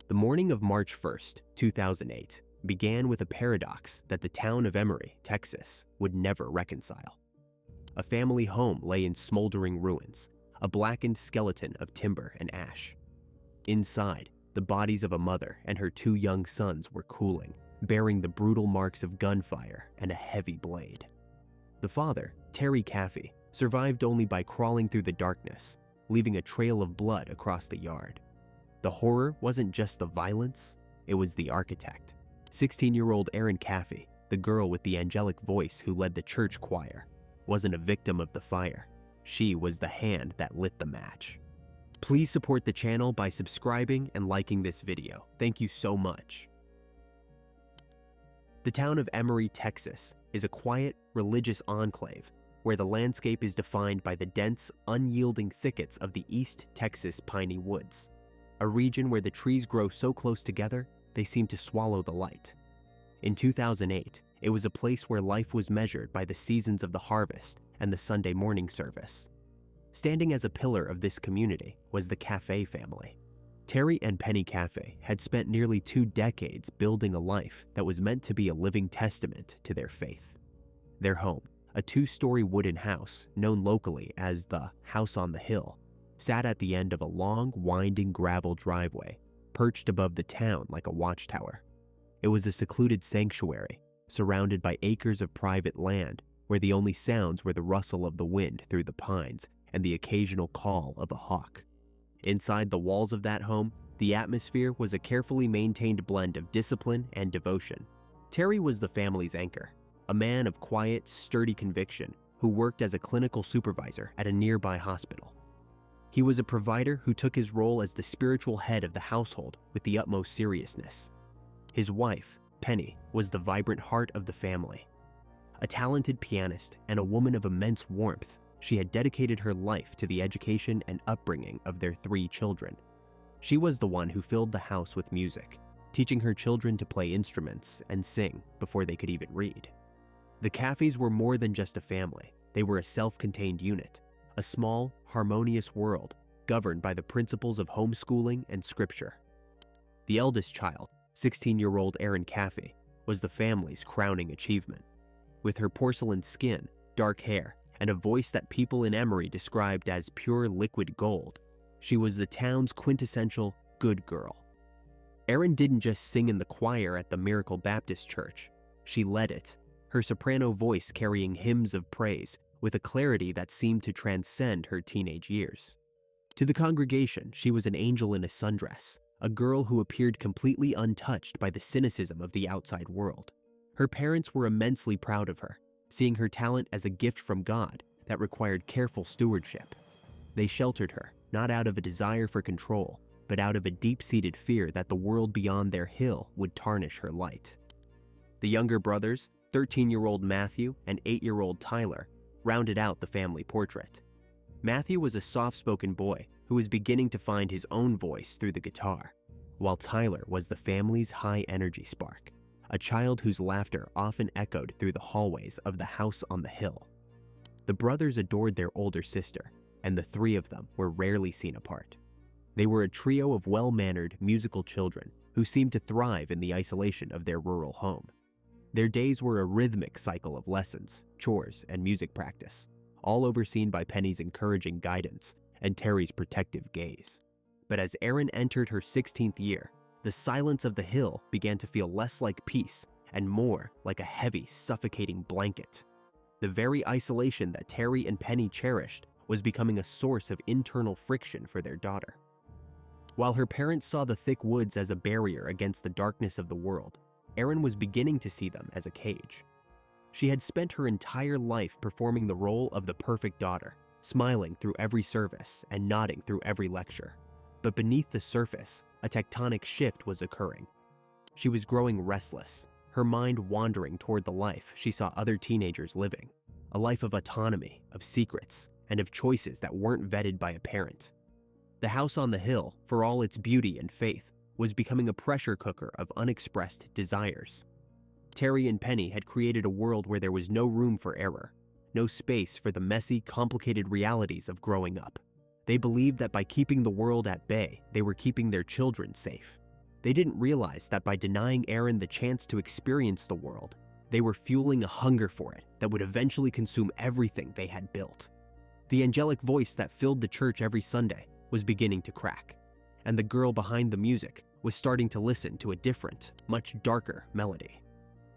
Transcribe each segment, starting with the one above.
The morning of March 1st, 2008, began with a paradox that the town of Emory, Texas, would never reconcile. A family home lay in smoldering ruins, a blackened skeleton of timber and ash. Inside, the bodies of a mother and her 2 young sons were cooling, bearing the brutal marks of gunfire and a heavy blade. The father, Erin Caffey, survived only by crawling through the darkness, leaving a trail of blood across the yard. The horror wasn't just the violence, it was the architect. 16-year-old Erin Caffey, the girl with the angelic voice who led the church choir, wasn't a victim of the fire. She was the hand that lit the match. Please support the channel by subscribing and liking this video. Thank you so much. The town of Emory, Texas, is a quiet, religious enclave where the landscape is defined by the dense, unyielding thickets of the East Texas piney woods, a region where the trees grow so close together they seem to swallow the light. In 2008, it was a place where life was measured by the seasons of the harvest and the Sunday morning service. Standing as a pillar of this community was the Caffey family. Terry and Penny Caffey had spent nearly 2 decades building a life that was meant to be a living testament to their faith. Their home, a 2-story wooden house known locally as the House on the Hill, sat at the end of a long, winding gravel driveway, perched above the town like a watchtower. It was a secluded sanctuary, surrounded by acres of private land, where the only sounds were the rustle of the wind through the pines and the occasional call of a hawk. Inside the walls of that home, the atmosphere was a carefully maintained blend of discipline and devotion. Terry was the family's anchor, a man of quiet, sturdy conviction who worked as a clinical supervisor at a nearby hospital. He was a provider who took his role as the spiritual head of the household with the utmost seriousness. His wife, Penny, was the vibrant heart of the family. A talented pianist and a woman of immense warmth, she had dedicated her life to the education and upbringing of their 3 children. She was the one who filled the house with music, teaching her children to play instruments and sing before they could even read. The Caffeys were more than just a family. They were a self-contained unit, a small, harmonious world governed by the principles of homeschooling and scripture. The eldest child, 16-year-old Erin Caffey, was the family's crowning achievement. With her porcelain skin, dark hair, and a voice that people in Emory described as pure liquid gold, she was the town's quintessential good girl. Erin didn't just sing in the choir at the Miracle Baptist Church. She led it, her soprano voice carrying hymns of praise with a clarity that seemed to transcend her teenage years. To the congregation, she was an angel in a sundress, a girl who appeared completely untouched by the cynicism of the outside world. Her parents were immensely proud of her, seeing her talent as a gift from God that required careful stewardship. They sheltered her, not out of a desire for control, but out of a deep-seated fear that the world beyond their hill would tarnish her light. The younger brothers, 13-year-old Matthew and 8-year-old Tyler, rounded out the family portrait. Matthew was a soft-spoken boy who was beginning to find his own voice through the guitar, while Tyler was the family's high-energy spark, a child whose laughter often echoed through the hallways of the House on the Hill. The brothers adored their older sister, and the 3 of them were rarely seen apart. They were a trio of well-mannered, musical children who seemed to thrive in the isolation of their rural home. Their days were a rhythmic cycle of lessons, chores, and music practice, all overseen by Penny's encouraging guidance and Terry's protective gaze. But as Erin entered her 16th year, the silence of the hill began to feel less like peace and more like a heavy, suffocating blanket. The very isolation that Terry and Penny cherished was becoming a source of internal friction for their daughter. While her parents saw the thick woods as a barrier against the darkness of the world, Erin was beginning to see them as a cage. She had spent her entire life performing the role of the perfect daughter, smiling through every service and nodding through every lecture. But beneath the surface, a tectonic shift was occurring. She was growing restless, her mind wandering toward the life she saw other teenagers living, a life of autonomy, of secrets, and of choices that weren't vetted by a parent. The House on the Hill, for all its beauty and faith, was becoming a pressure cooker of unexpressed desires. Terry and Penny had created a world where there was no room for error, no space for the messy, complicated realities of growing up. They believed that by keeping the world at bay, they were keeping their children safe. They didn't realize that by denying Erin the chance to experience the world, they were fueling a hunger for it that would eventually consume everything they had built. The angelic voice that filled the church every Sunday was beginning to crack, and the girl behind the music was starting to listen to a different, much darker melody.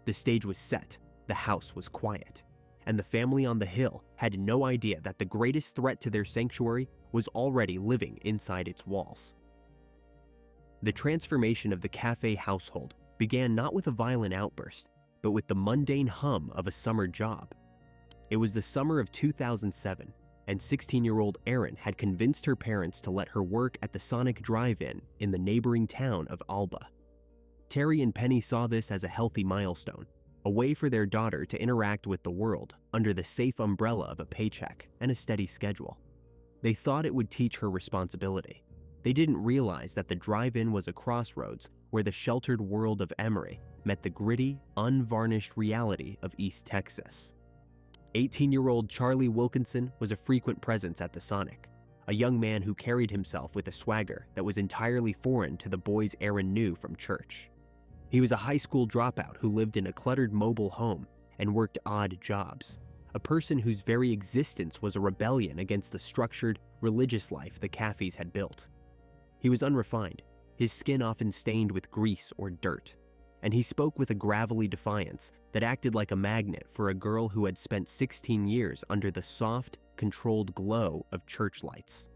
The stage was set, the house was quiet, and the family on the hill had no idea that the greatest threat to their sanctuary was already living inside its walls. The transformation of the Caffey household began not with a violent outburst, but with the mundane hum of a summer job. It was the summer of 2007, and 16-year-old Erin had convinced her parents to let her work at the Sonic Drive-In in the neighboring town of Alba. Terry and Penny saw this as a healthy milestone, a way for their daughter to interact with the world under the safe umbrella of a paycheck and a steady schedule. They thought it would teach her responsibility. They didn't realize that the drive-in was a crossroads where the sheltered world of Emory met the gritty, unvarnished reality of East Texas. 18-year-old Charlie Wilkinson was a frequent presence at the Sonic, a young man who carried himself with a swagger that was entirely foreign to the boys Erin knew from church. He was a high school dropout who lived in a cluttered mobile home and worked odd jobs, a person whose very existence was a rebellion against the structured, religious life the Caffeys had built. He was unrefined, his skin often stained with grease or dirt, and he spoke with a gravelly defiance that acted like a magnet for a girl who had spent 16 years under the soft, controlled glow of church lights.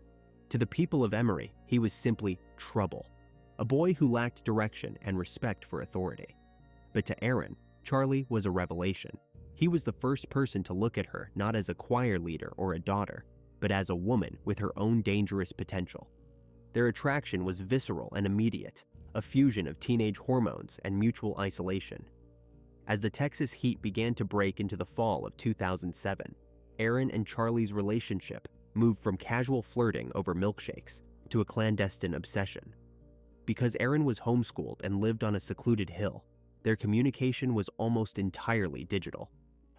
To the people of Emory, he was simply trouble, a boy who lacked direction and respect for authority. But to Erin, Charlie was a revelation. He was the first person to look at her not as a choir leader or a daughter, but as a woman with her own dangerous potential. Their attraction was visceral and immediate, a fusion of teenage hormones and mutual isolation. As the Texas heat began to break into the fall of 2007, Erin and Charlie's relationship moved from casual flirting over milkshakes to a clandestine obsession. Because Erin was homeschooled and lived on a secluded hill, their communication was almost entirely digital.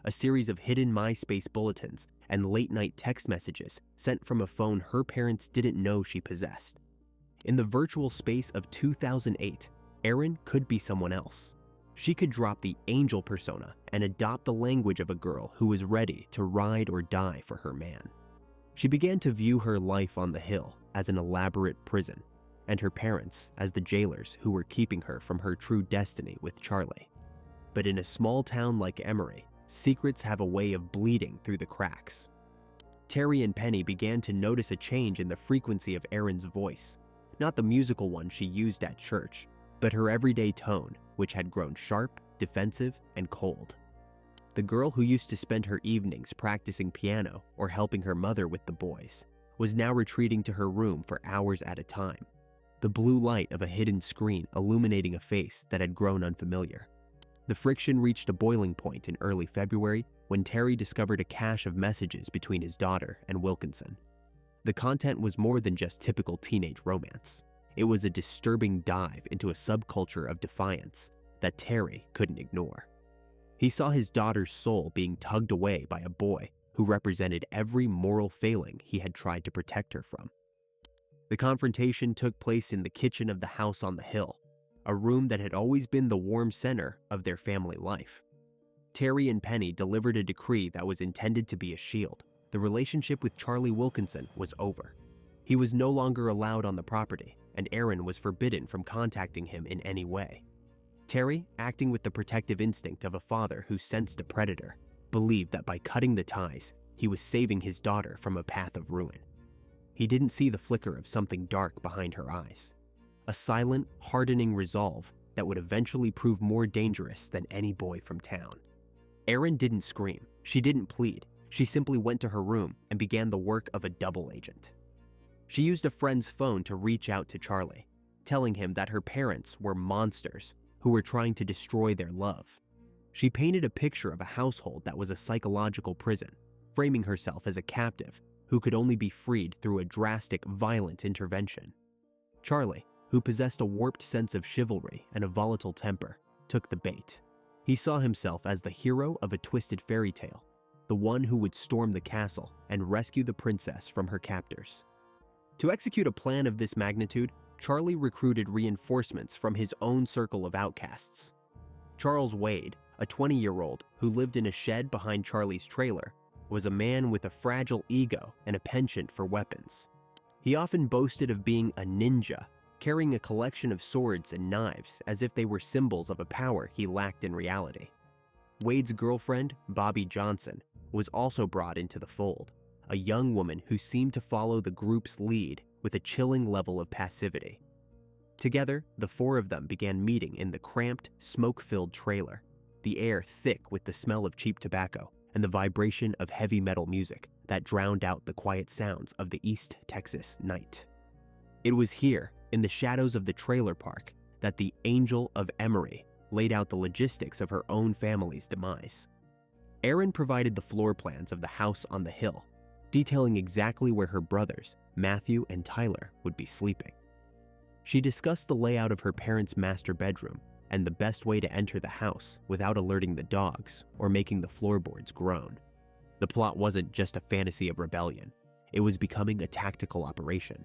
A series of hidden MySpace bulletins and late-night text messages sent from a phone her parents didn't know she possessed. In the virtual space of 2008, Erin could be someone else. She could drop the angel persona and adopt the language of a girl who was ready to ride or die for her man. She began to view her life on the hill as an elaborate prison, and her parents as the jailers who were keeping her from her true destiny with Charlie. But in a small town like Emory, secrets have a way of bleeding through the cracks. Terry and Penny began to notice a change in the frequency of Erin's voice, not the musical one she used at church, but her everyday tone, which had grown sharp, defensive, and cold. The girl who used to spend her evenings practicing piano or helping her mother with the boys was now retreating to her room for hours at a time, the blue light of a hidden screen illuminating a face that had grown unfamiliar. The friction reached a boiling point in early February when Terry discovered a cache of messages between his daughter and Wilkinson. The content was more than just typical teenage romance. It was a disturbing dive into a subculture of defiance that Terry couldn't ignore. He saw his daughter's soul being tugged away by a boy who represented every moral failing he had tried to protect her from. The confrontation took place in the kitchen of the house on the hill, a room that had always been the warm center of their family life. Terry and Penny delivered a decree that was intended to be a shield. The relationship with Charlie Wilkinson was over. He was no longer allowed on the property, and Erin was forbidden from contacting him in any way. Terry, acting with the protective instinct of a father who sensed a predator, believed that by cutting the ties, he was saving his daughter from a path of ruin. He didn't see the flicker of something dark behind her eyes, a silent, hardening resolve that would eventually prove more dangerous than any boy from town. Erin didn't scream. She didn't plead. She simply went to her room and began the work of a double agent. She used a friend's phone to reach out to Charlie, telling him that her parents were monsters who were trying to destroy their love. She painted a picture of a household that was a psychological prison, framing herself as a captive who could only be freed through a drastic, violent intervention. Charlie, who possessed a warped sense of chivalry and a volatile temper, took the bait. He saw himself as the hero of a twisted fairy tale, the one who would storm the castle and rescue the princess from her captors. To execute a plan of this magnitude, Charlie recruited reinforcements from his own circle of outcasts. Charles Wade, a 20-year-old who lived in a shed behind Charlie's trailer, was a man with a fragile ego and a penchant for weapons. He often boasted of being a ninja, carrying a collection of swords and knives as if they were symbols of a power he lacked in reality. Wade's girlfriend, Bobby Johnson, was also brought into the fold, a young woman who seemed to follow the group's lead with a chilling level of passivity. Together, the four of them began meeting in the cramped, smoke-filled trailer, the air thick with the smell of cheap tobacco and the vibration of heavy metal music that drowned out the quiet sounds of the East Texas night. It was here, in the shadows of the trailer park, that the Angel of Emory laid out the logistics of her own family's demise. Erin provided the floor plans of the house on the hill, detailing exactly where her brothers, Matthew and Tyler, would be sleeping. She discussed the layout of her parents' master bedroom and the best way to enter the house without alerting the dogs or making the floorboards groan. The plot wasn't just a fantasy of rebellion, it was becoming a tactical operation.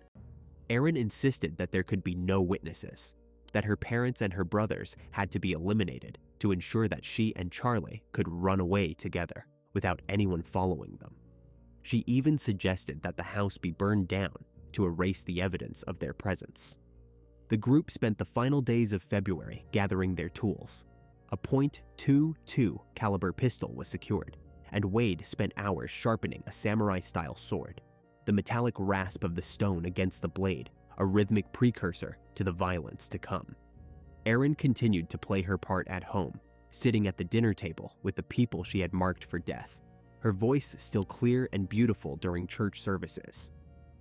Erin insisted that there could be no witnesses, that her parents and her brothers had to be eliminated to ensure that she and Charlie could run away together without anyone following them. She even suggested that the house be burned down to erase the evidence of their presence. The group spent the final days of February gathering their tools. A .22 caliber pistol was secured, and Wade spent hours sharpening a samurai-style sword, the metallic rasp of the stone against the blade, a rhythmic precursor to the violence to come. Erin continued to play her part at home, sitting at the dinner table with the people she had marked for death, her voice still clear and beautiful during church services.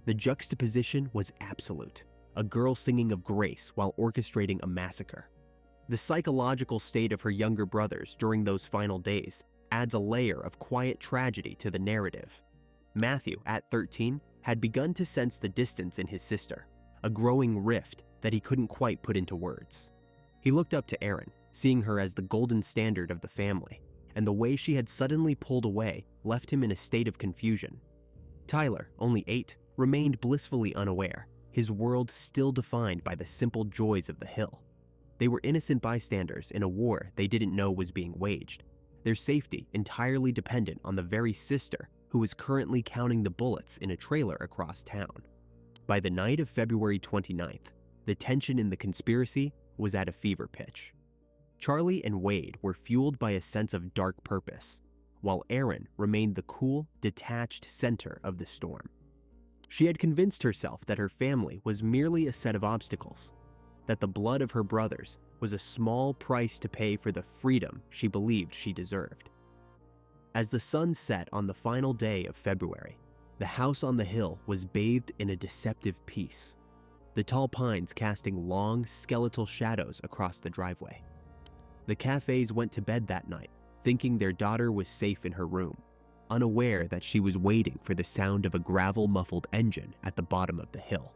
The juxtaposition was absolute, a girl singing of grace while orchestrating a massacre. The psychological state of her younger brothers during those final days adds a layer of quiet tragedy to the narrative. Matthew, at 13, had begun to sense the distance in his sister, a growing rift that he couldn't quite put into words. He looked up to Erin, seeing her as the golden standard of the family, and the way she had suddenly pulled away left him in a state of confusion. Tyler, only 8, remained blissfully unaware, his world still defined by the simple joys of the hill. They were innocent bystanders in a war they didn't know was being waged, their safety entirely dependent on the very sister who was currently counting the bullets in a trailer across town. By the night of February 29th, the tension in the conspiracy was at a fever pitch. Charlie and Wade were fueled by a sense of dark purpose, while Erin remained the cool, detached center of the storm. She had convinced herself that her family was merely a set of obstacles, that the blood of her brothers was a small price to pay for the freedom she believed she deserved. As the sun set on the final day of February, the house on the hill was bathed in a deceptive peace, the tall pines casting long, skeletal shadows across the driveway. The Caffeys went to bed that night, thinking their daughter was safe in her room, unaware that she was waiting for the sound of a gravel-muffled engine at the bottom of the hill.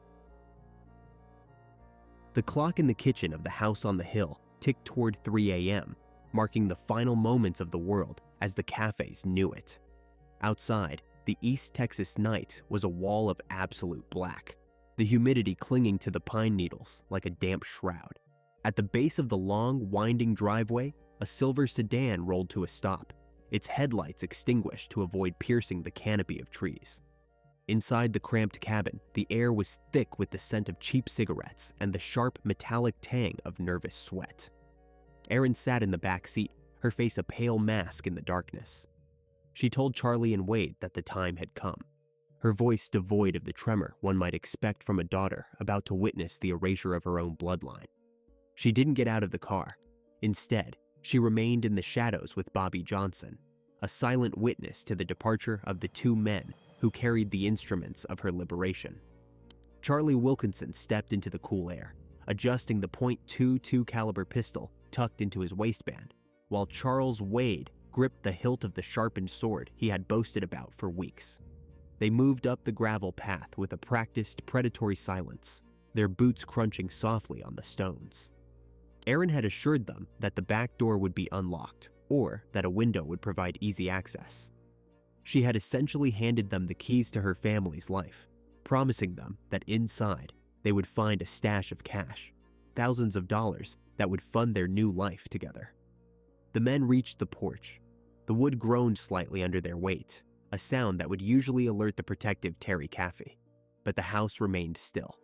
The clock in the kitchen of the house on the hill ticked toward 3 a.m., marking the final moments of the world as the Caffeys knew it. Outside, the East Texas night was a wall of absolute black, the humidity clinging to the pine needles like a damp shroud. At the base of the long, winding driveway, a silver sedan rolled to a stop, its headlights extinguished to avoid piercing the canopy of trees. Inside the cramped cabin, the air was thick with the scent of cheap cigarettes and the sharp, metallic tang of nervous sweat. Erin sat in the back seat, her face a pale mask in the darkness. She told Charlie and Wade that the time had come, her voice devoid of the tremor one might expect from a daughter about to witness the erasure of her own bloodline. She didn't get out of the car. Instead, she remained in the shadows with Bobby Johnson, a silent witness to the departure of the 2 men who carried the instruments of her liberation. Charlie Wilkinson stepped into the cool air, adjusting the .22 caliber pistol tucked into his waistband, while Charles Wade gripped the hilt of the sharpened sword he had boasted about for weeks. They moved up the gravel path with a practiced, predatory silence, their boots crunching softly on the stones. Erin had assured them that the back door would be unlocked, or that a window would provide easy access. She had essentially handed them the keys to her family's life, promising them that inside, they would find a stash of cash, thousands of dollars that would fund their new life together. The men reached the porch. The wood groaned slightly under their weight, a sound that would usually alert the protective Erin Caffey. But the house remained still.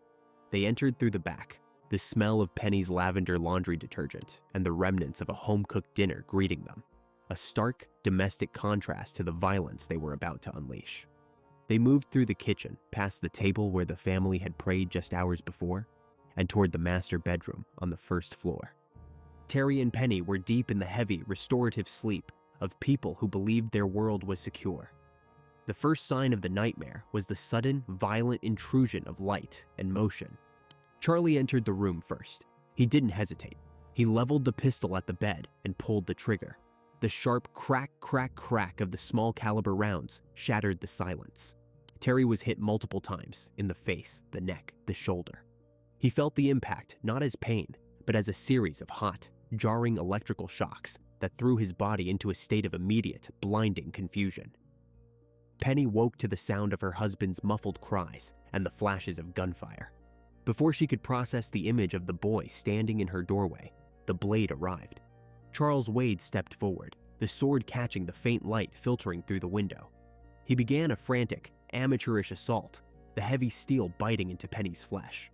They entered through the back, the smell of Penny's lavender laundry detergent and the remnants of a home-cooked dinner greeting them, a stark domestic contrast to the violence they were about to unleash. They moved through the kitchen, past the table where the family had prayed just hours before, and toward the master bedroom on the first floor. Terry and Penny were deep in the heavy, restorative sleep of people who believed their world was secure. The first sign of the nightmare was the sudden, violent intrusion of light and motion. Charlie entered the room first. He didn't hesitate. He leveled the pistol at the bed and pulled the trigger. The sharp crack, crack, crack of the small caliber rounds shattered the silence. Terry was hit multiple times in the face, the neck, the shoulder. He felt the impact not as pain, but as a series of hot, jarring electrical shocks that threw his body into a state of immediate, blinding confusion. Penny woke to the sound of her husband's muffled cries and the flashes of gunfire. Before she could process the image of the boy standing in her doorway, the blade arrived. Charles Wade stepped forward, the sword catching the faint light filtering through the window. He began a frantic, amateurish assault, the heavy steel biting into Penny's flesh.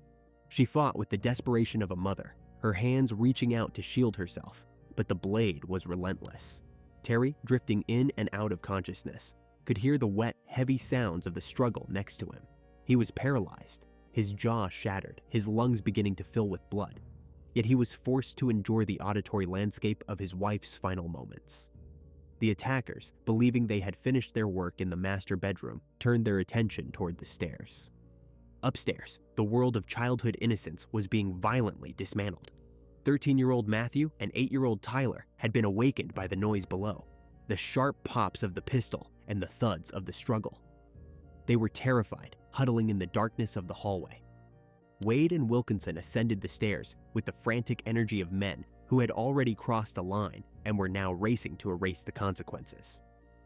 She fought with the desperation of a mother, her hands reaching out to shield herself, but the blade was relentless. Terry, drifting in and out of consciousness, could hear the wet, heavy sounds of the struggle next to him. He was paralyzed, his jaw shattered, his lungs beginning to fill with blood. Yet he was forced to endure the auditory landscape of his wife's final moments. The attackers, believing they had finished their work in the master bedroom, turned their attention toward the stairs. Upstairs, the world of childhood innocence was being violently dismantled. 13-year-old Matthew and 8-year-old Tyler had been awakened by the noise below, the sharp pops of the pistol and the thuds of the struggle. They were terrified, huddling in the darkness of the hallway. Wade and Wilkinson ascended the stairs with the frantic energy of men who had already crossed a line and were now racing to erase the consequences.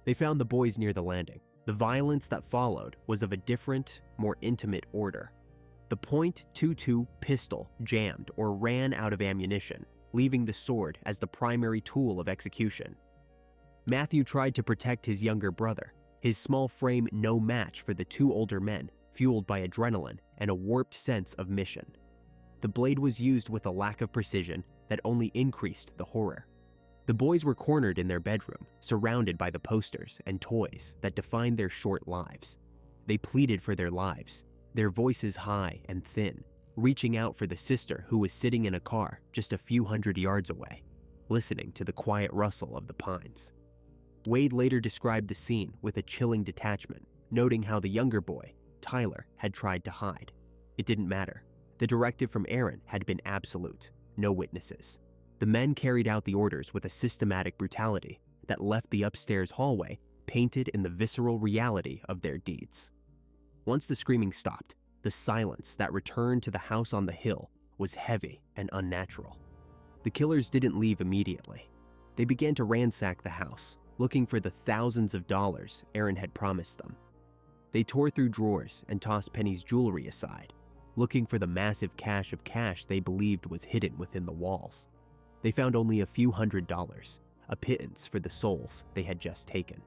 They found the boys near the landing. The violence that followed was of a different, more intimate order. The .22 pistol jammed or ran out of ammunition, leaving the sword as the primary tool of execution. Matthew tried to protect his younger brother, his small frame no match for the two older men, fueled by adrenaline and a warped sense of mission. The blade was used with a lack of precision that only increased the horror. The boys were cornered in their bedroom, surrounded by the posters and toys that defined their short lives. They pleaded for their lives, their voices high and thin, reaching out for the sister who was sitting in a car just a few hundred yards away, listening to the quiet rustle of the pines. Wade later described the scene with a chilling detachment, noting how the younger boy, Tyler, had tried to hide. It didn't matter. The directive from Erin had been absolute, no witnesses. The men carried out the orders with a systematic brutality that left the upstairs hallway painted in the visceral reality of their deeds. Once the screaming stopped, the silence that returned to the house on the hill was heavy and unnatural. The killers didn't leave immediately. They began to ransack the house, looking for the thousands of dollars Erin had promised them. They tore through drawers and tossed Penny's jewelry aside, looking for the massive cache of cash they believed was hidden within the walls. They found only a few $100s, a pittance for the souls they had just taken.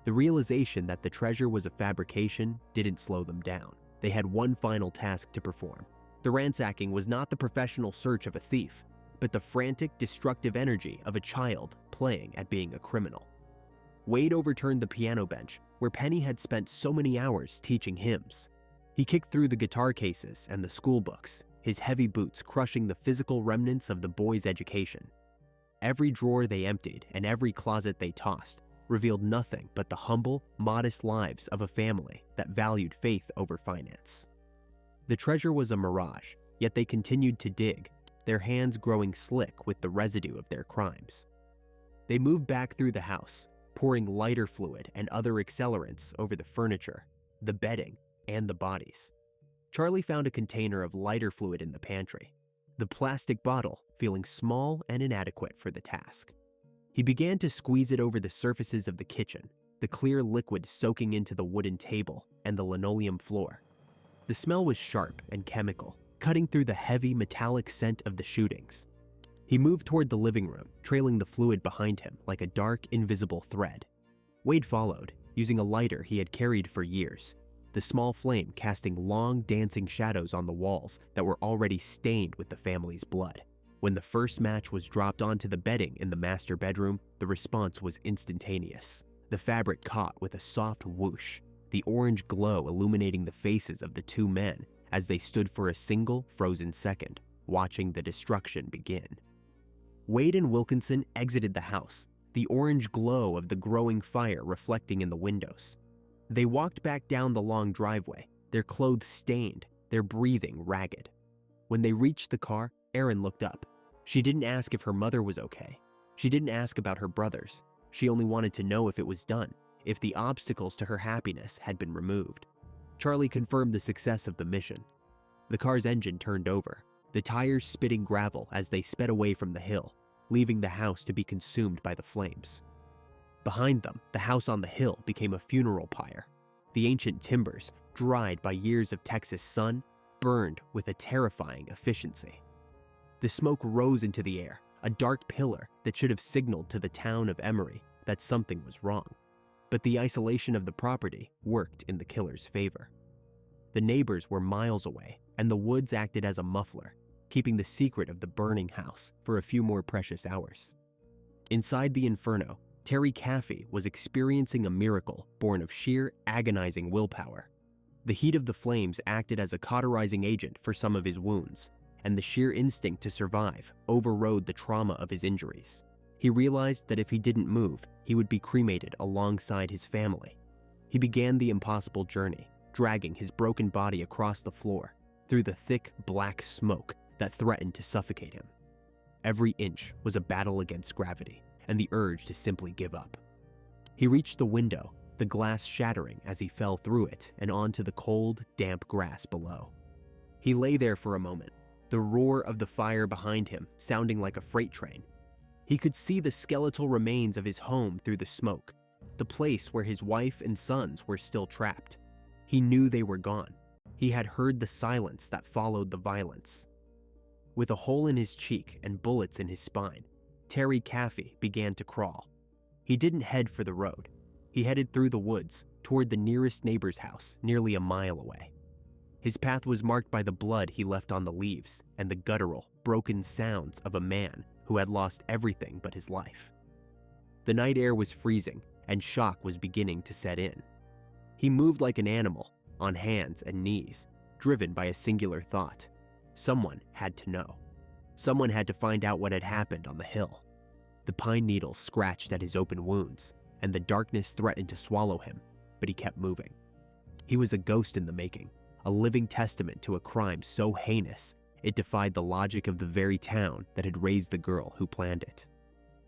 The realization that the treasure was a fabrication didn't slow them down. They had one final task to perform. The ransacking was not the professional search of a thief, but the frantic, destructive energy of a child playing at being a criminal. Wade overturned the piano bench where Penny had spent so many hours teaching hymns. He kicked through the guitar cases and the school books, his heavy boots crushing the physical remnants of the boys' education. Every drawer they emptied and every closet they tossed revealed nothing but the humble, modest lives of a family that valued faith over finance. The treasure was a mirage, yet they continued to dig, their hands growing slick with the residue of their crimes. They moved back through the house, pouring lighter fluid and other accelerants over the furniture, the bedding, and the bodies. Charlie found a container of lighter fluid in the pantry, the plastic bottle feeling small and inadequate for the task. He began to squeeze it over the surfaces of the kitchen, the clear liquid soaking into the wooden table and the linoleum floor. The smell was sharp and chemical, cutting through the heavy metallic scent of the shootings. He moved toward the living room, trailing the fluid behind him like a dark, invisible thread. Wade followed, using a lighter he had carried for years, the small flame casting long, dancing shadows on the walls that were already stained with the family's blood. When the first match was dropped onto the bedding in the master bedroom, the response was instantaneous. The fabric caught with a soft whoosh, the orange glow illuminating the faces of the two men as they stood for a single, frozen second, watching the destruction begin. Wade and Wilkinson exited the house, the orange glow of the growing fire reflecting in the windows. They walked back down the long driveway, their clothes stained, their breathing ragged. When they reached the car, Erin looked up. She didn't ask if her mother was okay. She didn't ask about her brothers. She only wanted to know if it was done, if the obstacles to her happiness had been removed. Charlie confirmed the success of the mission. The car's engine turned over, the tires spitting gravel as they sped away from the hill, leaving the house to be consumed by the flames. Behind them, the house on the hill became a funeral pyre. The ancient timbers, dried by years of Texas sun, burned with a terrifying efficiency. The smoke rose into the air, a dark pillar that should have signaled to the town of Emory that something was wrong. But the isolation of the property worked in the killer's favor. The neighbors were miles away, and the woods acted as a muffler, keeping the secret of the burning house for a few more precious hours. Inside the inferno, Erin Caffey was experiencing a miracle born of sheer, agonizing willpower. The heat of the flames acted as a cauterizing agent for some of his wounds, and the sheer instinct to survive overrode the trauma of his injuries. He realized that if he didn't move, he would be cremated alongside his family. He began the impossible journey, dragging his broken body across the floor, through the thick, black smoke that threatened to suffocate him. Every inch was a battle against gravity and the urge to simply give up. He reached the window, the glass shattering as he fell through it and onto the cold, damp grass below. He lay there for a moment, the roar of the fire behind him sounding like a freight train. He could see the skeletal remains of his home through the smoke, the place where his wife and sons were still trapped. He knew they were gone. He had heard the silence that followed the violence. With a hole in his cheek and bullets in his spine, Erin Caffey began to crawl. He didn't head for the road. He headed through the woods toward the nearest neighbor's house, nearly a mile away. His path was marked by the blood he left on the leaves and the guttural, broken sounds of a man who had lost everything but his life. The night air was freezing, and shock was beginning to set in. He moved like an animal, on hands and knees, driven by a singular thought. Someone had to know. Someone had to find out what had happened on the hill. The pine needles scratched at his open wounds, and the darkness threatened to swallow him, but he kept moving. He was a ghost in the making, a living testament to a crime so heinous it defied the logic of the very town that had raised the girl who planned it.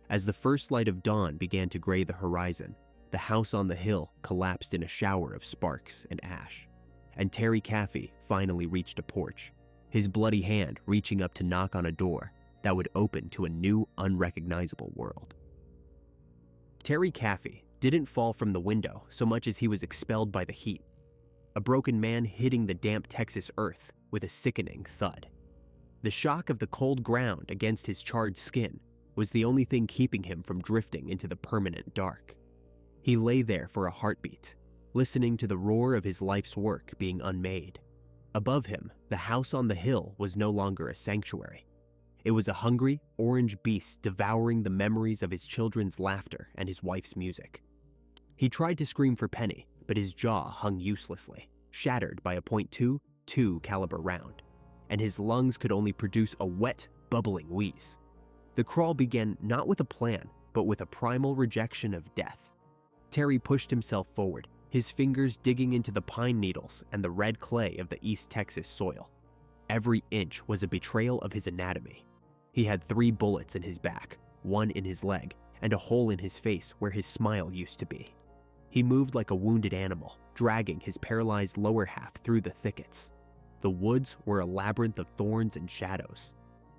As the first light of dawn began to gray the horizon, the house on the hill collapsed in a shower of sparks and ash, and Erin Caffey finally reached a porch, his bloody hand reaching up to knock on a door that would open to a new, unrecognizable world. Erin Caffey didn't fall from the window so much as he was expelled by the heat, a broken man hitting the damp Texas earth with a sickening thud. The shock of the cold ground against his charred skin was the only thing keeping him from drifting into the permanent dark. He lay there for a heartbeat, listening to the roar of his life's work being unmade. Above him, the house on the hill was no longer a sanctuary. It was a hungry, orange beast devouring the memories of his children's laughter and his wife's music. He tried to scream for Penny, but his jaw hung uselessly, shattered by a .22 caliber round, and his lungs could only produce a wet, bubbling wheeze. The crawl began not with a plan, but with a primal rejection of death. Terry pushed himself forward, his fingers digging into the pine needles and the red clay of the East Texas soil. Every inch was a betrayal of his anatomy. He had 3 bullets in his back, 1 in his leg, and a hole in his face where his smile used to be. He moved like a wounded animal, dragging his paralyzed lower half through the thickets. The woods were a labyrinth of thorns and shadows.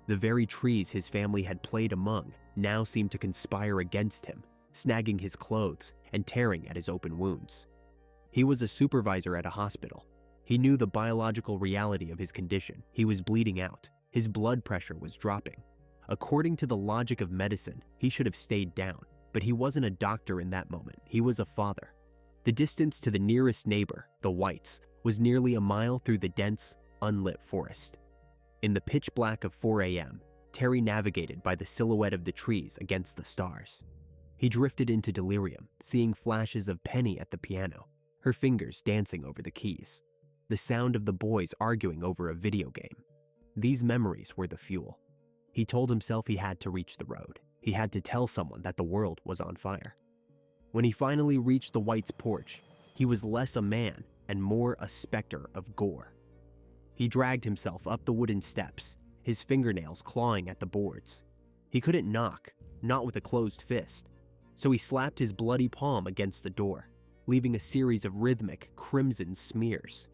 The very trees his family had played among now seemed to conspire against him, snagging his clothes and tearing at his open wounds. He was a supervisor at a hospital. He knew the biological reality of his condition. He was bleeding out. His blood pressure was dropping. According to the logic of medicine, he should have stayed down, but he wasn't a doctor in that moment. He was a father. The distance to the nearest neighbor, the Whites, was nearly a mile through the dense, unlit forest. In the pitch black of 4 a.m., Terry navigated by the silhouette of the trees against the stars. He drifted into delirium, seeing flashes of Penny at the piano, her fingers dancing over the keys. The sound of the boys arguing over a video game. These memories were the fuel. He told himself he had to reach the road. He had to tell someone that the world was on fire. When he finally reached the Whites' porch, he was less a man and more a specter of gore. He dragged himself up the wooden steps, his fingernails clawing at the boards. He couldn't knock, not with a closed fist, so he slapped his bloody palm against the door, leaving a series of rhythmic, crimson smears.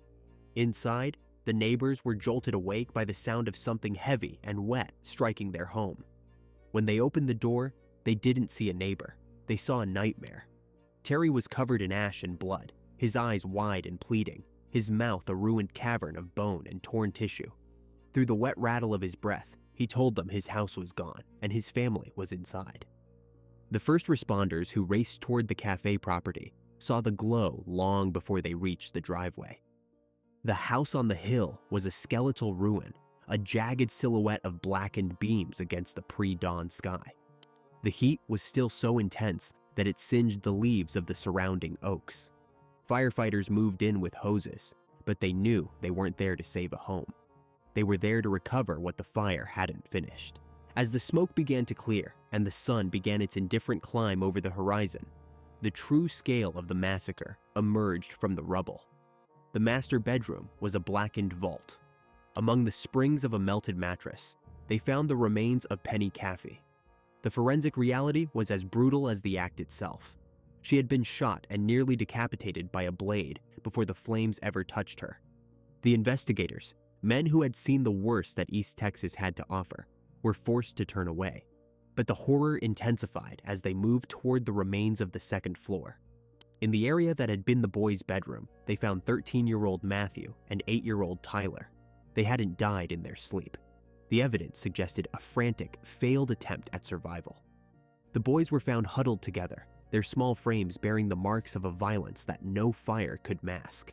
Inside, the neighbors were jolted awake by the sound of something heavy and wet striking their home. When they opened the door, they didn't see a neighbor. They saw a nightmare. Terry was covered in ash and blood, his eyes wide and pleading, his mouth a ruined cavern of bone and torn tissue. Through the wet rattle of his breath, he told them his house was gone and his family was inside. The first responders who raced toward the cafe property saw the glow long before they reached the driveway. The house on the hill was a skeletal ruin, a jagged silhouette of blackened beams against the pre-dawn sky. The heat was still so intense that it singed the leaves of the surrounding oaks. Firefighters moved in with hoses, but they knew they weren't there to save a home. They were there to recover what the fire hadn't finished. As the smoke began to clear and the sun began its indifferent climb over the horizon, the true scale of the massacre emerged from the rubble. The master bedroom was a blackened vault. Among the springs of a melted mattress, they found the remains of Penny Caffey. The forensic reality was as brutal as the act itself. She had been shot and nearly decapitated by a blade before the flames ever touched her. The investigators, men who had seen the worst that East Texas had to offer, were forced to turn away. But the horror intensified as they moved toward the remains of the second floor. In the area that had been the boys' bedroom, they found 13-year-old Matthew and 8-year-old Tyler. They hadn't died in their sleep. The evidence suggested a frantic, failed attempt at survival. The boys were found huddled together, their small frames bearing the marks of a violence that no fire could mask.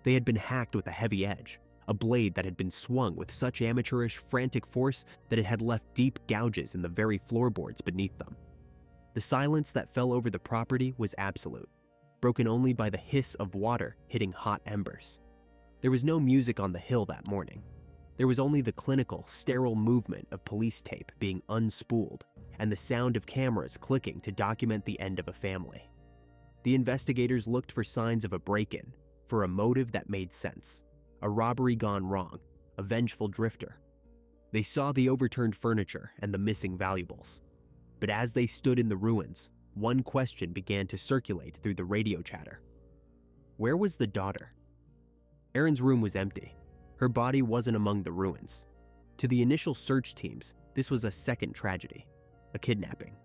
They had been hacked with a heavy edge, a blade that had been swung with such amateurish, frantic force that it had left deep gouges in the very floorboards beneath them. The silence that fell over the property was absolute, broken only by the hiss of water hitting hot embers. There was no music on the hill that morning. There was only the clinical, sterile movement of police tape being unspooled and the sound of cameras clicking to document the end of a family. The investigators looked for signs of a break-in, for a motive that made sense, a robbery gone wrong, a vengeful drifter. They saw the overturned furniture and the missing valuables. But as they stood in the ruins, one question began to circulate through the radio chatter. Where was the daughter? Erin's room was empty. Her body wasn't among the ruins. To the initial search teams, this was a second tragedy, a kidnapping.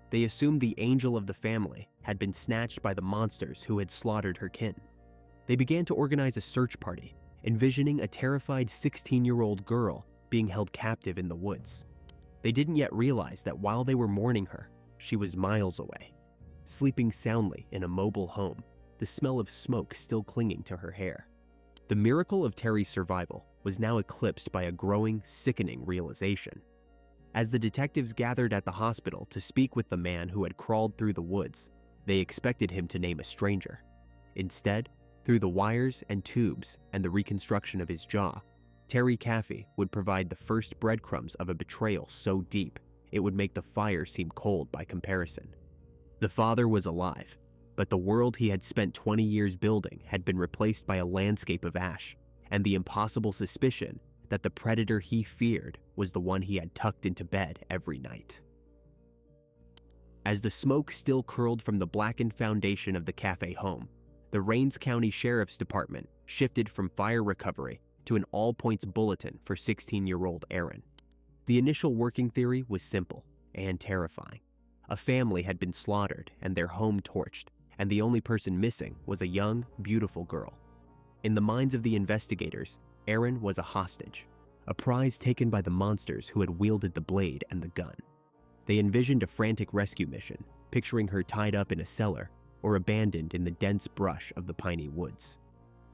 They assumed the angel of the family had been snatched by the monsters who had slaughtered her kin. They began to organize a search party, envisioning a terrified 16-year-old girl being held captive in the woods. They didn't yet realize that while they were mourning her, she was miles away, sleeping soundly in a mobile home, the smell of smoke still clinging to her hair. The miracle of Terry's survival was now eclipsed by a growing, sickening realization. As the detectives gathered at the hospital to speak with the man who had crawled through the woods, they expected him to name a stranger. Instead, through the wires and tubes and the reconstruction of his jaw, Terry Caffey would provide the first breadcrumbs of a betrayal so deep it would make the fire seem cold by comparison. The father was alive, but the world he had spent 20 years building had been replaced by a landscape of ash, and the impossible suspicion that the predator he feared was the one he had tucked into bed every night. As the smoke still curled from the blackened foundation of the cafe home, the Rains County Sheriff's Department shifted from fire recovery to an all-points bulletin for 16-year-old Erin. The initial working theory was simple and terrifying. A family had been slaughtered and their home torched, and the only person missing was a young, beautiful girl. In the minds of the investigators, Erin was a hostage, a prize taken by the monsters who had wielded the blade and the gun. They envisioned a frantic rescue mission, picturing her tied up in a cellar or abandoned in the dense brush of the piney woods.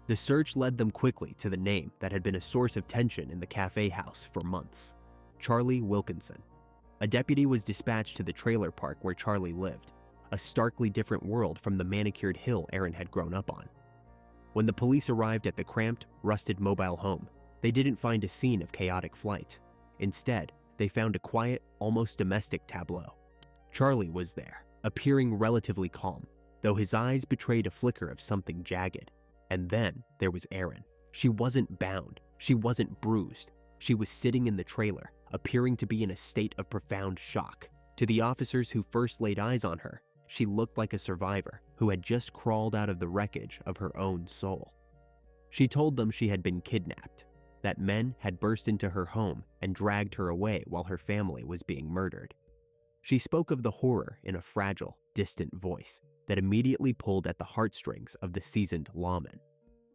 The search led them quickly to the name that had been a source of tension in the Caffey house for months: Charlie Wilkinson. A deputy was dispatched to the trailer park where Charlie lived, a starkly different world from the manicured hill Erin had grown up on. When the police arrived at the cramped, rusted mobile home, they didn't find a scene of chaotic flight. Instead, they found a quiet, almost domestic tableau. Charlie was there, appearing relatively calm, though his eyes betrayed a flicker of something jagged. And then there was Erin. She wasn't bound. She wasn't bruised. She was sitting in the trailer, appearing to be in a state of profound shock. To the officers who first laid eyes on her, she looked like a survivor who had just crawled out of the wreckage of her own soul. She told them she had been kidnapped, that men had burst into her home and dragged her away while her family was being murdered. She spoke of the horror in a fragile, distant voice that immediately pulled at the heartstrings of the seasoned lawmen.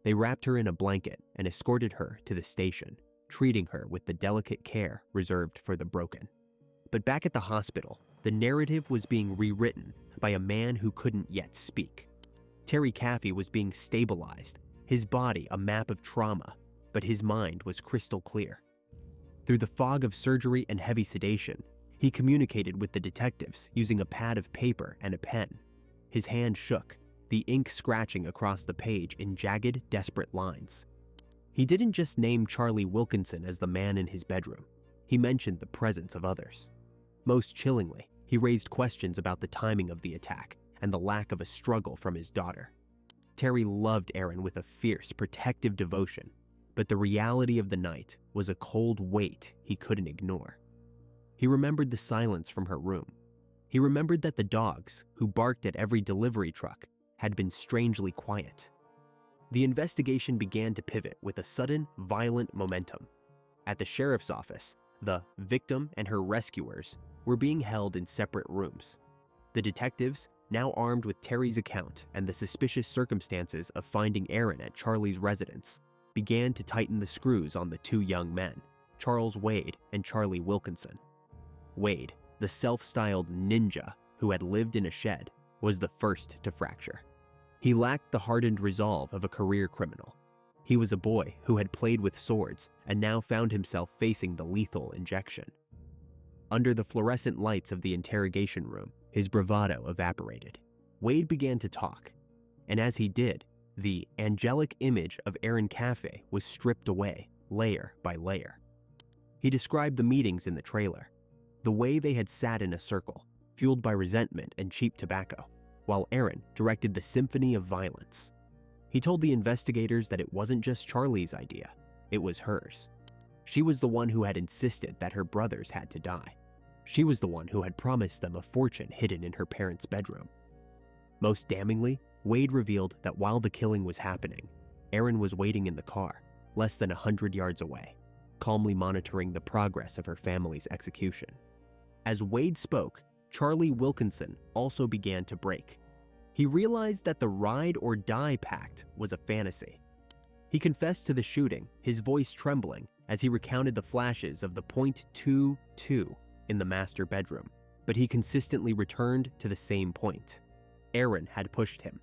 They wrapped her in a blanket and escorted her to the station, treating her with the delicate care reserved for the broken. But back at the hospital, the narrative was being rewritten by a man who couldn't yet speak. Erin Caffey was being stabilized, his body a map of trauma, but his mind was crystal clear. Through the fog of surgery and heavy sedation, he communicated with the detectives using a pad of paper and a pen. His hand shook, the ink scratching across the page in jagged, desperate lines. He didn't just name Charlie Wilkinson as the man in his bedroom. He mentioned the presence of others. Most chillingly, he raised questions about the timing of the attack and the lack of a struggle from his daughter. Terry loved Erin with a fierce, protective devotion, but the reality of the night was a cold weight he couldn't ignore. He remembered the silence from her room. He remembered that the dogs, who barked at every delivery truck, had been strangely quiet. The investigation began to pivot with a sudden, violent momentum. At the sheriff's office, the victim and her rescuers were being held in separate rooms. The detectives, now armed with Terry's account and the suspicious circumstances of finding Erin at Charlie's residence, began to tighten the screws on the two young men, Charles Wade and Charlie Wilkinson. Wade, the self-styled ninja who had lived in a shed, was the first to fracture. He lacked the hardened resolve of a career criminal. He was a boy who had played with swords and now found himself facing the lethal injection. Under the fluorescent lights of the interrogation room, his bravado evaporated. Wade began to talk, and as he did, the angelic image of Erin Caffey was stripped away, layer by layer. He described the meetings in the trailer, the way they had sat in a circle, fueled by resentment and cheap tobacco, while Erin directed the symphony of violence. He told the investigators that it wasn't just Charlie's idea, it was hers. She was the one who had insisted that her brothers had to die. She was the one who had promised them a fortune hidden in her parents' bedroom. Most damningly, Wade revealed that while the killing was happening, Erin was waiting in the car, less than 100 yards away, calmly monitoring the progress of her family's execution. As Wade spoke, Charlie Wilkinson also began to break. He realized that the ride or die pact was a fantasy. He confessed to the shooting, his voice trembling as he recounted the flashes of the .22 in the master bedroom, but he consistently returned to the same point. Erin had pushed him.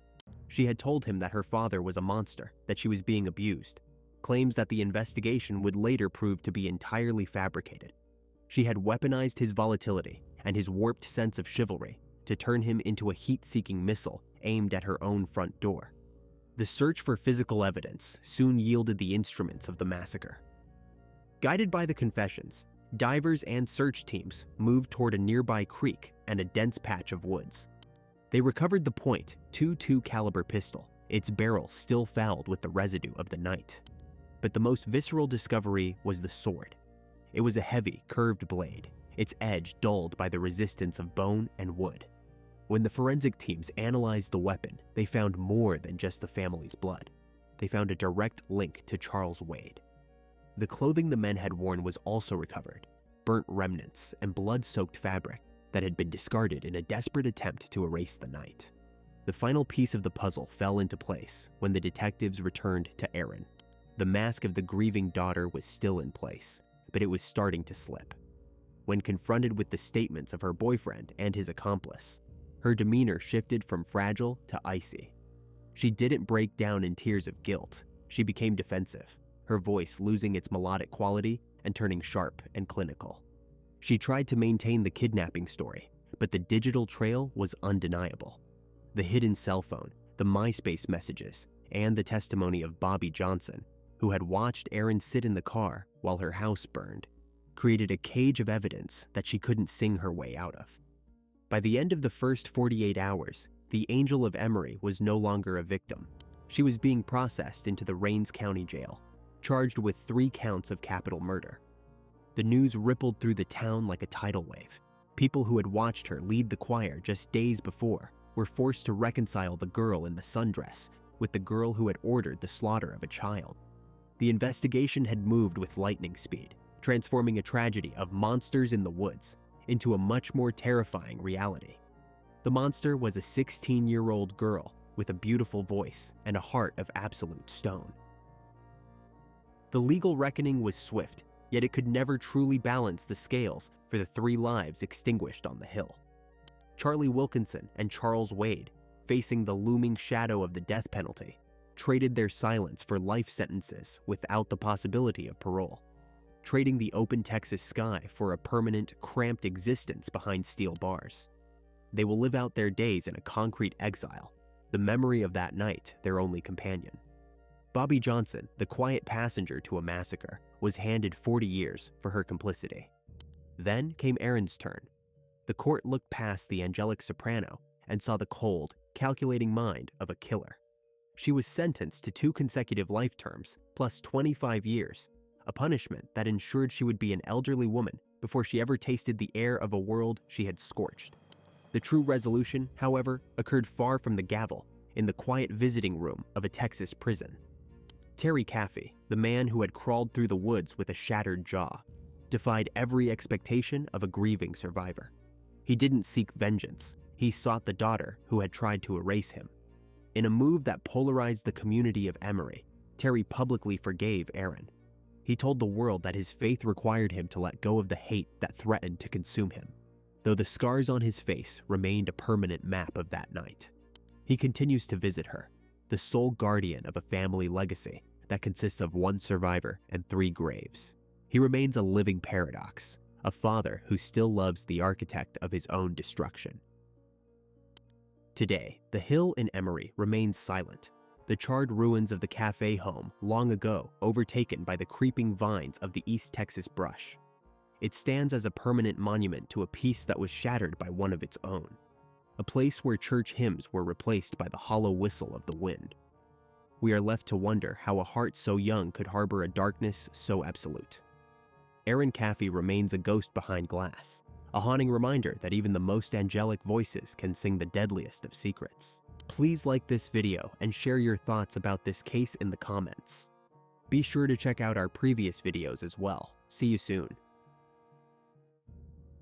She had told him that her father was a monster, that she was being abused, claims that the investigation would later prove to be entirely fabricated. She had weaponized his volatility and his warped sense of chivalry to turn him into a heat-seeking missile aimed at her own front door. The search for physical evidence soon yielded the instruments of the massacre. Guided by the confessions, divers and search teams moved toward a nearby creek and a dense patch of woods. They recovered the .22 caliber pistol, its barrel still fouled with the residue of the night. But the most visceral discovery was the sword. It was a heavy, curved blade, its edge dulled by the resistance of bone and wood. When the forensic teams analyzed the weapon, they found more than just the family's blood. They found a direct link to Charles Wade. The clothing the men had worn was also recovered, burnt remnants and blood-soaked fabric that had been discarded in a desperate attempt to erase the night. The final piece of the puzzle fell into place when the detectives returned to Erin. The mask of the grieving daughter was still in place, but it was starting to slip. When confronted with the statements of her boyfriend and his accomplice, her demeanor shifted from fragile to icy. She didn't break down in tears of guilt. She became defensive, her voice losing its melodic quality and turning sharp and clinical. She tried to maintain the kidnapping story, but the digital trail was undeniable. The hidden cell phone, the MySpace messages, and the testimony of Bobby Johnson, who had watched Erin sit in the car while her house burned, created a cage of evidence that she couldn't sing her way out of. By the end of the first 48 hours, the Angel of Emory was no longer a victim. She was being processed into the Rains County Jail, charged with 3 counts of capital murder. The news rippled through the town like a tidal wave. People who had watched her lead the choir just days before were forced to reconcile the girl in the sundress with the girl who had ordered the slaughter of a child. The investigation had moved with lightning speed, transforming a tragedy of monsters in the woods into a much more terrifying reality. The monster was a 16-year-old girl with a beautiful voice and a heart of absolute stone. The legal reckoning was swift, yet it could never truly balance the scales for the 3 lives extinguished on the hill. Charlie Wilkinson and Charles Wade, facing the looming shadow of the death penalty, traded their silence for life sentences without the possibility of parole, trading the open Texas sky for a permanent, cramped existence behind steel bars. They will live out their days in a concrete exile, the memory of that night their only companion. Bobby Johnson, the quiet passenger to a massacre, was handed 40 years for her complicity. Then came Erin's turn. The court looked past the angelic soprano and saw the cold, calculating mind of a killer. She was sentenced to 2 consecutive life terms, plus 25 years, a punishment that ensured she would be an elderly woman before she ever tasted the air of a world she had scorched. The true resolution, however, occurred far from the gavel, in the quiet visiting room of a Texas prison. Erin Caffey, the man who had crawled through the woods with a shattered jaw, defied every expectation of a grieving survivor. He didn't seek vengeance. He sought the daughter who had tried to erase him. In a move that polarized the community of Emory, Terry publicly forgave Erin. He told the world that his faith required him to let go of the hate that threatened to consume him, though the scars on his face remained a permanent map of that night. He continues to visit her, the sole guardian of a family legacy that consists of 1 survivor and 3 graves. He remains a living paradox, a father who still loves the architect of his own destruction. Today, the hill in Emory remains silent, the charred ruins of the cafe home long ago overtaken by the creeping vines of the East Texas brush. It stands as a permanent monument to a peace that was shattered by one of its own, a place where church hymns were replaced by the hollow whistle of the wind. We are left to wonder how a heart so young could harbor a darkness so absolute. Erin Caffey remains a ghost behind glass, a haunting reminder that even the most angelic voices can sing the deadliest of secrets. Please like this video and share your thoughts about this case in the comments. Be sure to check out our previous videos as well. See you soon.